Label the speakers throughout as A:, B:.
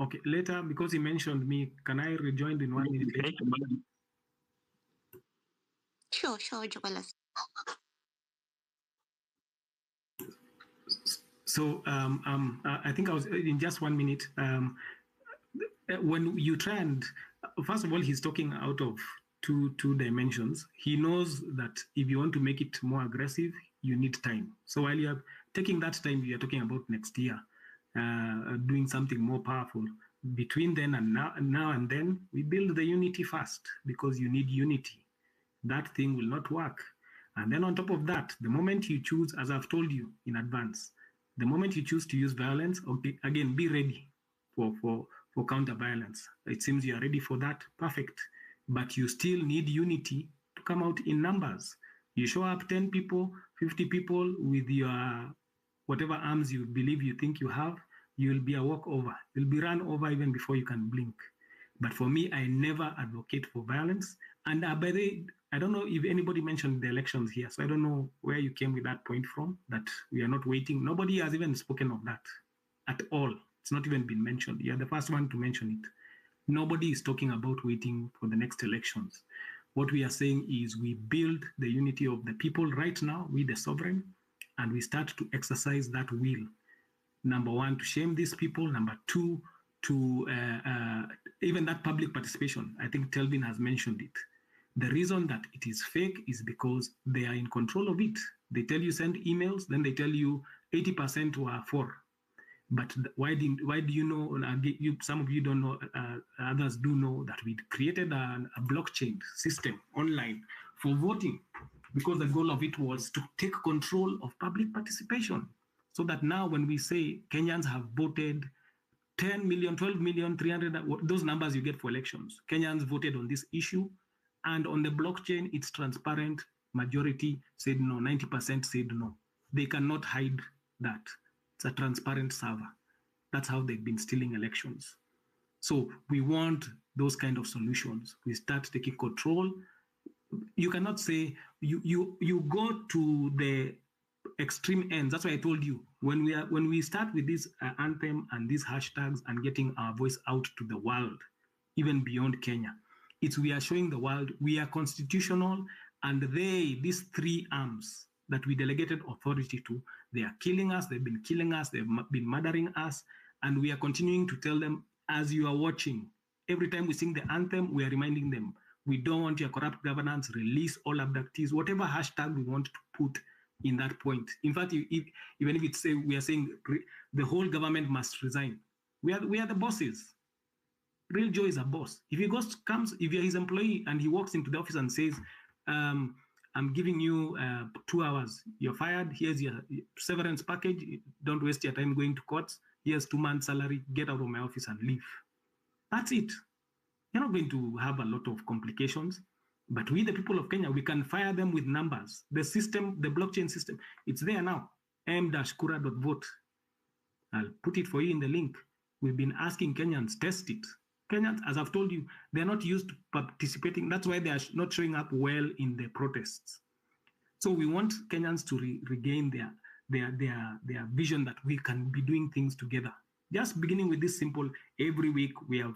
A: Okay, later, because he mentioned me, can I rejoin in 1 minute later?
B: Sure, Jogalas.
A: So I think I was in just 1 minute. When you try and, first of all, he's talking out of two dimensions. He knows that if you want to make it more aggressive, you need time. So while you're taking that time, you're talking about next year, doing something more powerful. Between then and now and then, we build the unity first, because you need unity. That thing will not work. And then on top of that, the moment you choose, as I've told you in advance, the moment you choose to use violence, okay, again, be ready for counter-violence. It seems you are ready for that. Perfect. But you still need unity to come out in numbers. You show up 10 people, 50 people with your whatever arms you believe you think you have, you'll be a walkover. You'll be run over even before you can blink. But for me, I never advocate for violence. And by the way, I don't know if anybody mentioned the elections here, so I don't know where you came with that point from, that we are not waiting. Nobody has even spoken of that at all. It's not even been mentioned. You're the first one to mention it. Nobody is talking about waiting for the next elections. What we are saying is we build the unity of the people right now, we the sovereign, and we start to exercise that will. Number one, to shame these people. Number two, to even that public participation. I think Telvin has mentioned it. The reason that it is fake is because they are in control of it. They tell you send emails, then they tell you 80% were for. But why do you know, some of you don't know, others do know, that we created a blockchain system online for voting, because the goal of it was to take control of public participation. So that now when we say Kenyans have voted 10 million, 12 million, 300, those numbers you get for elections, Kenyans voted on this issue, and on the blockchain, it's transparent. Majority said no, 90% said no. They cannot hide that. It's a transparent server. That's how they've been stealing elections. So we want those kind of solutions. We start taking control. You cannot say, you go to the extreme ends. That's why I told you, when we start with this anthem and these hashtags and getting our voice out to the world, even beyond Kenya, we are showing the world we are constitutional, and these three arms that we delegated authority to, they are killing us, they've been killing us, they've been murdering us, and we are continuing to tell them, as you are watching, every time we sing the anthem, we are reminding them, we don't want your corrupt governance, release all abductees, whatever hashtag we want to put in that point. In fact, even if it's we are saying the whole government must resign, we are the bosses. Real Joe is a boss. If if you're his employee and he walks into the office and says, I'm giving you 2 hours, you're fired, here's your severance package, don't waste your time going to courts, here's 2 months salary, get out of my office and leave. That's it. You're not going to have a lot of complications. But we, the people of Kenya, we can fire them with numbers. The system, the blockchain system, it's there now. m-kura.vote. I'll put it for you in the link. We've been asking Kenyans, test it. Kenyans, as I've told you, they're not used to participating. That's why they are not showing up well in the protests. So we want Kenyans to regain their vision that we can be doing things together. Just beginning with this simple, every week we have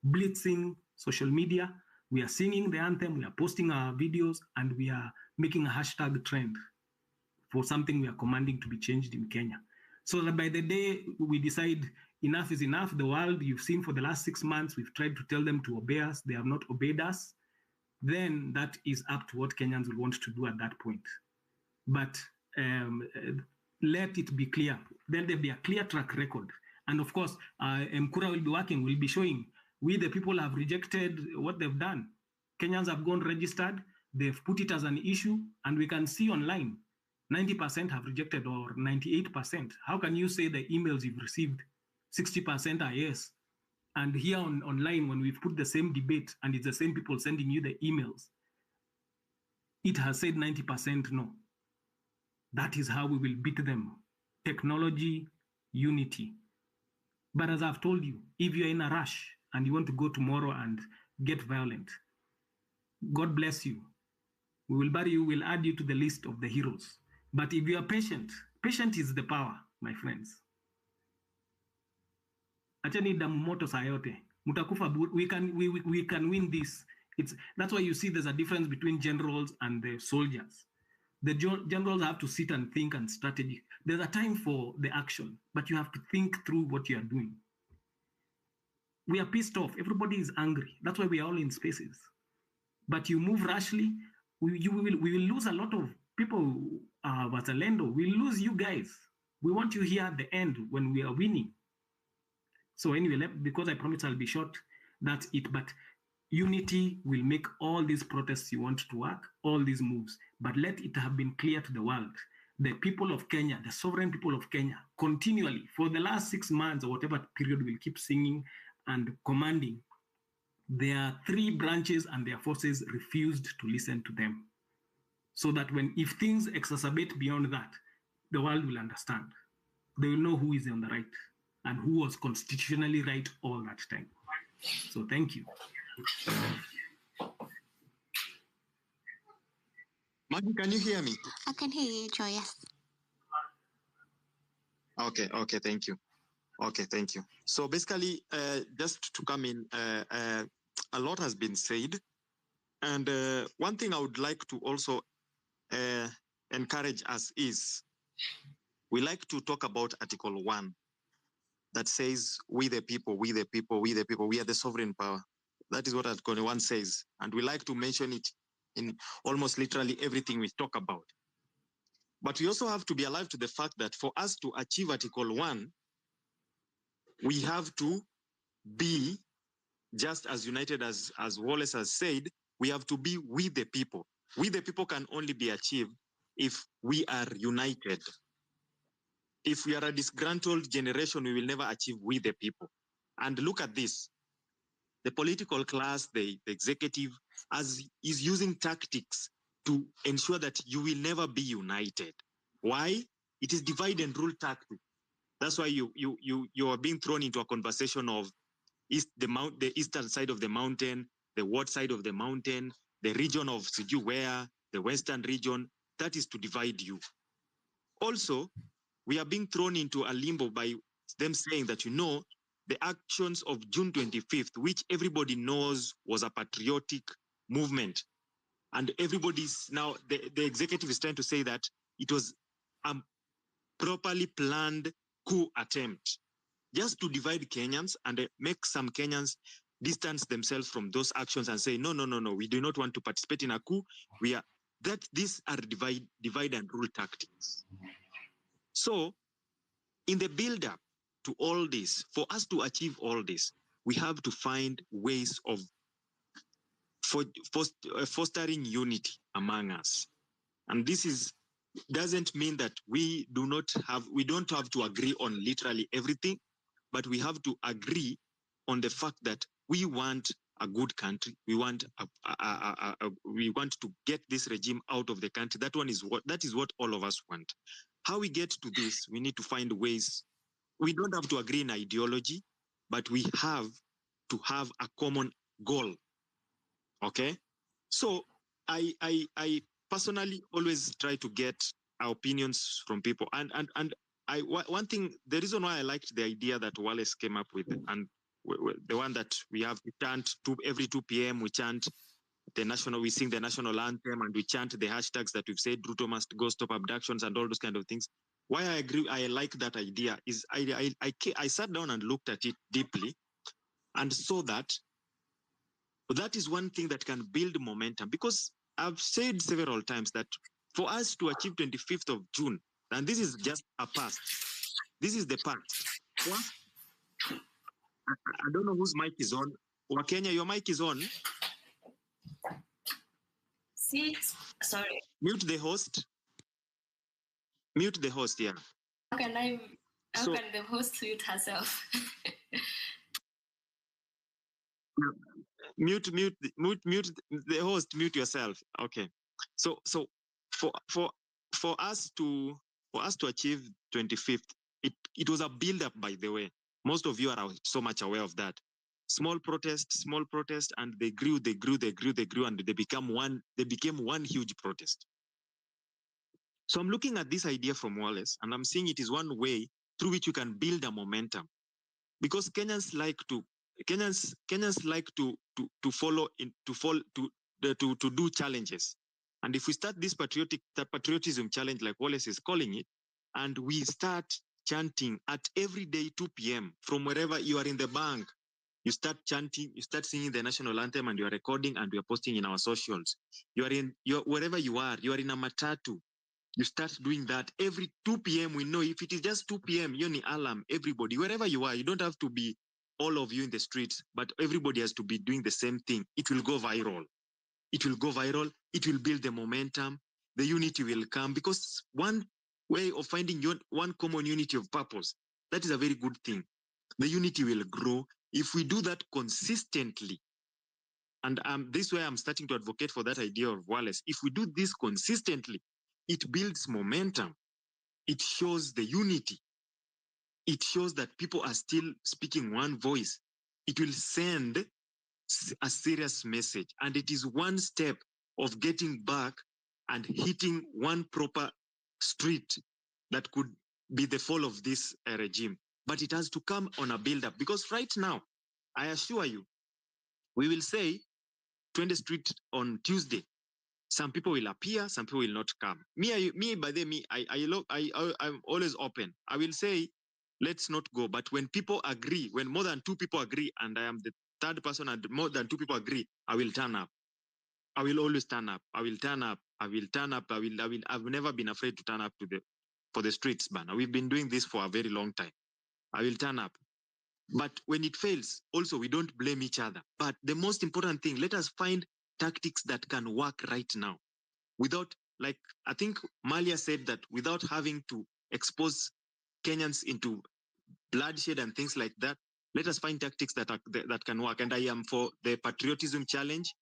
A: blitzing social media, we are singing the anthem, we are posting our videos, and we are making a hashtag trend for something we are commanding to be changed in Kenya. So that by the day we decide enough is enough, the world you've seen for the last 6 months, we've tried to tell them to obey us, they have not obeyed us, then that is up to what Kenyans will want to do at that point. But let it be clear. Then there'll be a clear track record. And of course, Mkura will be working, will be showing, we the people have rejected what they've done. Kenyans have gone registered, they've put it as an issue, and we can see online, 90% have rejected or 98%. How can you say the emails you've received, 60% are yes? And here online, when we've put the same debate and it's the same people sending you the emails, it has said 90% no. That is how we will beat them. Technology, unity. But as I've told you, if you're in a rush and you want to go tomorrow and get violent, God bless you. We will bury you, we'll add you to the list of the heroes. But if you are patient, patient is the power, my friends. Achani damu moto saa yote. Mutakufa we can win this. That's why you see there's a difference between generals and the soldiers. The generals have to sit and think and strategy. There's a time for the action, but you have to think through what you are doing. We are pissed off. Everybody is angry. That's why we are all in spaces. But you move rashly, we will lose a lot of people. Wazalendo, we'll lose you guys. We want you here at the end when we are winning. So anyway, because I promise I'll be short, that's it. But unity will make all these protests you want to work, all these moves. But let it have been clear to the world. The people of Kenya, the sovereign people of Kenya, continually, for the last 6 months or whatever period, will keep singing and commanding. Their 3 branches and their forces refused to listen to them. So that if things exacerbate beyond that, the world will understand. They will know who is on the right and who was constitutionally right all that time. So thank you.
B: Maggie, can you hear me?
C: I can hear you, Joy, yes.
B: Okay, thank you. Okay, thank you. So basically, just to come in, a lot has been said. And one thing I would like to also encourage us is, we like to talk about Article 1 that says, we the people, we the people, we the people, we are the sovereign power. That is what Article 1 says. And we like to mention it in almost literally everything we talk about. But we also have to be alive to the fact that for us to achieve Article 1, we have to be just as united as Wallace has said. We have to be with the people. We the people can only be achieved if we are united. If we are a disgruntled generation, we will never achieve with the people. And look at this. The political class, the executive, is using tactics to ensure that you will never be united. Why? It is divide and rule tactic. That's why you are being thrown into a conversation of the eastern side of the mountain, the what side of the mountain, the region of where, the western region. That is to divide you. Also, we are being thrown into a limbo by them saying that, the actions of June 25th, which everybody knows was a patriotic movement. And everybody's now, the executive is trying to say that it was a properly planned coup attempt just to divide Kenyans and make some Kenyans distance themselves from those actions and say, no, we do not want to participate in a coup. These are divide and rule tactics. So in the build-up to all this, for us to achieve all this, we have to find ways of fostering unity among us. And this doesn't mean that we don't have to agree on literally everything, but we have to agree on the fact that we want a good country. We want to get this regime out of the country. That is what all of us want. How we get to this, we need to find ways. We don't have to agree in ideology, but we have to have a common goal. Okay? So I personally always try to get our opinions from people. And one thing, the reason why I liked the idea that Wallace came up with, and the one that we chant every 2 p.m. we chant we sing the national anthem, and we chant the hashtags that we've said, Ruto must go, stop abductions, and all those kind of things. Why I like that idea is I sat down and looked at it deeply and saw that is one thing that can build momentum, because I've said several times that for us to achieve 25th of June, and this is just a past, this is the past. I don't know whose mic is on. Wakenya, your mic is on.
D: Sorry.
B: Mute the host. Mute the host, yeah.
D: How can the host mute herself?
B: Mute the host, mute yourself. Okay. So for us to achieve 25th, it was a build-up, by the way. Most of you are so much aware of that. Small protest, and they grew, and they became one huge protest. So I'm looking at this idea from Wallace, and I'm seeing it is one way through which you can build a momentum. because Kenyans like to follow in to do challenges. And if we start this patriotism challenge, like Wallace is calling it, and we start chanting at every day 2 p.m. from wherever you are in the bank, you start chanting, you start singing the national anthem, and you are recording and we are posting in our socials. Wherever you are in a matatu, you start doing that every 2 p.m. We know if it is just 2 p.m., you need alarm, everybody, wherever you are, you don't have to be all of you in the streets, but everybody has to be doing the same thing. It will go viral. It will go viral. It will build the momentum. The unity will come, because one way of finding one common unity of purpose, that is a very good thing. The unity will grow if we do that consistently. And this way I'm starting to advocate for that idea of Wallace. If we do this consistently, it builds momentum. It shows the unity. It shows that people are still speaking one voice. It will send a serious message. And it is one step of getting back and hitting one proper street that could be the fall of this regime. But it has to come on a build-up, because right now, I assure you, we will say 20 Street on Tuesday. Some people will appear, some people will not come. I'm always open. I will say, let's not go. But when people agree, when more than 2 people agree, and I am the third person and more than 2 people agree, I will turn up. I will always turn up. I will turn up. I will turn up. I've never been afraid to turn up for the streets banner. We've been doing this for a very long time. I will turn up. But when it fails, also, we don't blame each other. But the most important thing, let us find tactics that can work right now without, like, I think Malia said that without having to expose Kenyans into bloodshed and things like that, let us find tactics that can work. And I am for the patriotism challenge.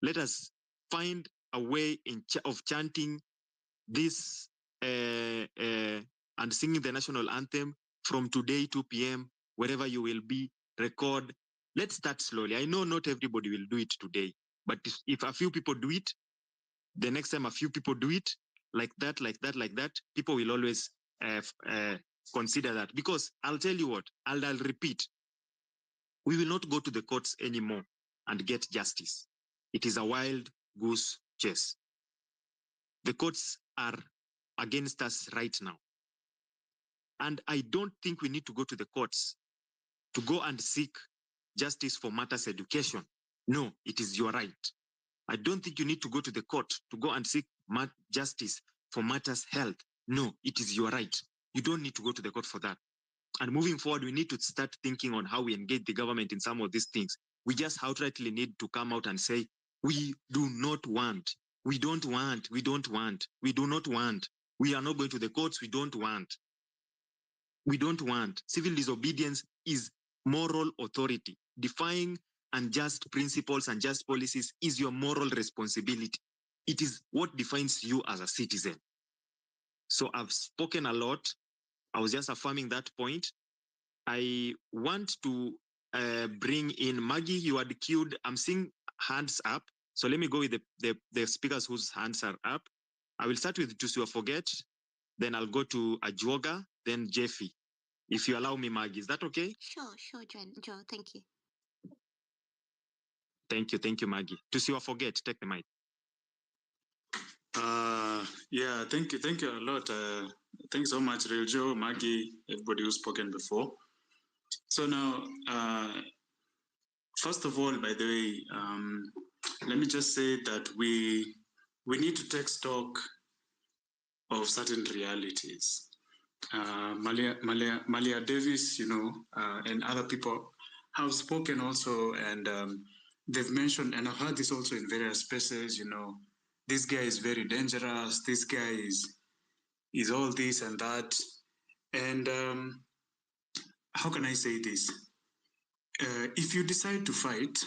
B: Let us find a way of chanting this and singing the national anthem from today, 2 p.m., wherever you will be, record. Let's start slowly. I know not everybody will do it today, but if a few people do it, the next time a few people do it, like that, people will always consider that. Because I'll tell you what, I'll repeat, we will not go to the courts anymore and get justice. It is a wild goose chase. The courts are against us right now. And I don't think we need to go to the courts to go and seek justice for matters education. No, it is your right. I don't think you need to go to the court to go and seek justice for matters health. No, it is your right. You don't need to go to the court for that. And moving forward, we need to start thinking on how we engage the government in some of these things. We just outrightly need to come out and say, we do not want, we don't want, we don't want, we do not want. We are not going to the courts, we don't want. We don't want. Civil disobedience is moral authority. Defying unjust principles and just policies is your moral responsibility. It is what defines you as a citizen. So I've spoken a lot. I was just affirming that point. I want to bring in Maggie. You had queued. I'm seeing hands up. So let me go with the speakers whose hands are up. I will start with Tusiwa Forget. Then I'll go to Ajuoga, then Jeffy. If you allow me, Maggie, is that okay?
C: Sure, Joe, thank you.
B: Thank you, Maggie. Tusiwa Forget, take the mic.
E: Yeah, thank you a lot. Thanks so much, Real Joe, Maggie, everybody who's spoken before. So now, first of all, by the way, let me just say that we need to take stock of certain realities. Malia Davis, and other people have spoken also, and they've mentioned, and I've heard this also in various spaces, this guy is very dangerous, this guy is all this and that. And how can I say this? If you decide to fight,